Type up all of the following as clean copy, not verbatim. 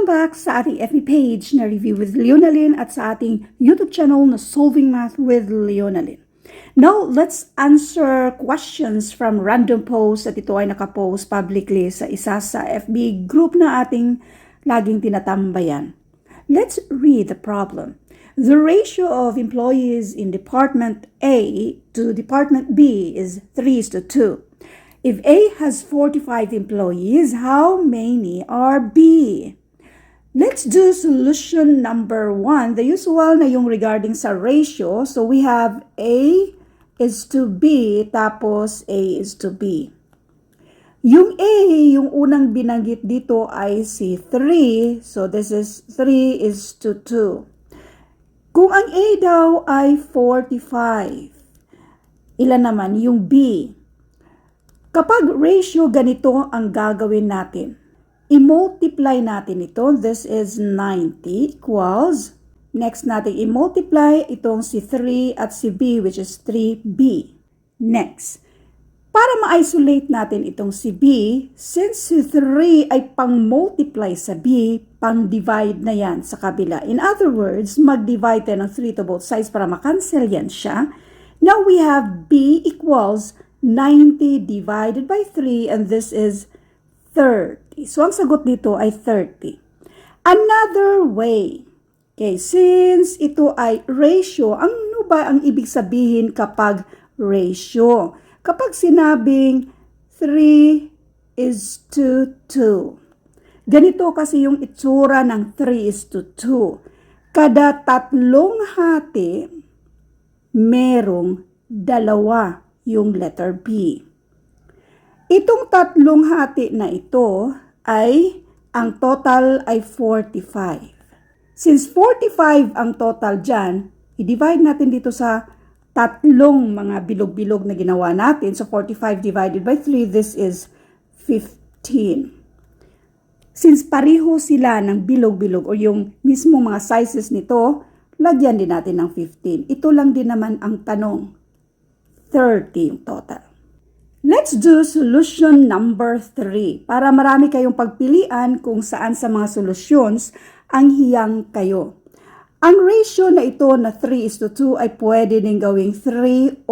back sa ating FB page na Review with Leonalyn at sa ating YouTube channel na Solving Math with Leonalyn. Now, let's answer questions from random posts at ito ay nakapost publicly sa isa sa FB group na ating laging tinatambayan. Let's read the problem. The ratio of employees in Department A to Department B is 3:2. If A has 45 employees, how many are B? Let's do solution number 1. The usual na yung regarding sa ratio. So we have A is to B, tapos A is to B. Yung A, yung unang binanggit dito ay si 3. So this is 3:2. Kung ang A daw ay 45, ilan naman yung B? Kapag ratio, ganito ang gagawin natin. I-multiply natin ito. This is 90 equals. Next natin i-multiply itong si 3 at si B, which is 3B. Next, para ma-isolate natin itong si B, since si 3 ay pang-multiply sa B, pang-divide na yan sa kabila. In other words, mag-divide tayo ng 3 to both sides para makancel yan siya. Now we have B equals 90 divided by 3, and this is 30. So, ang sagot dito ay 30. Another way. Okay, since ito ay ratio, ano ba ang ibig sabihin kapag ratio? Kapag sinabing 3:2. Ganito kasi yung itsura ng 3:2. Kada tatlong hati, merong dalawa yung letter B. Itong tatlong hati na ito ay, ang total ay 45. Since 45 ang total dyan, i-divide natin dito sa tatlong mga bilog-bilog na ginawa natin. So 45 divided by 3, this is 15. Since pareho sila ng bilog-bilog o yung mismo mga sizes nito, lagyan din natin ng 15. Ito lang din naman ang tanong. 30 yung total. Let's do solution number 3 para marami kayong pagpilian kung saan sa mga solutions ang hiyang kayo. Ang ratio na ito na 3:2 ay pwede din gawing 3/2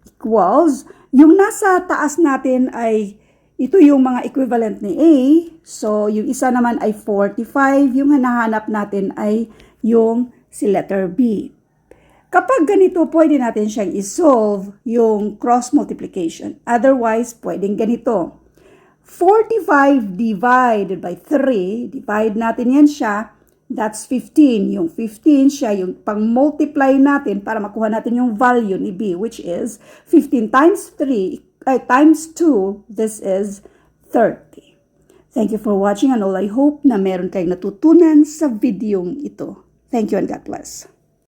equals, yung nasa taas natin ay ito yung mga equivalent ni A. So, yung isa naman ay 45. Yung hinahanap natin ay yung si letter B. Kapag ganito, pwede natin siyang isolve yung cross multiplication. Otherwise, pwedeng ganito. 45 divided by 3, divide natin yan siya, that's 15. Yung 15 siya, yung pang-multiply natin para makuha natin yung value ni B, which is 15 times 3, times 2, this is 30. Thank you for watching and all I hope na meron kayong natutunan sa videong ito. Thank you and God bless.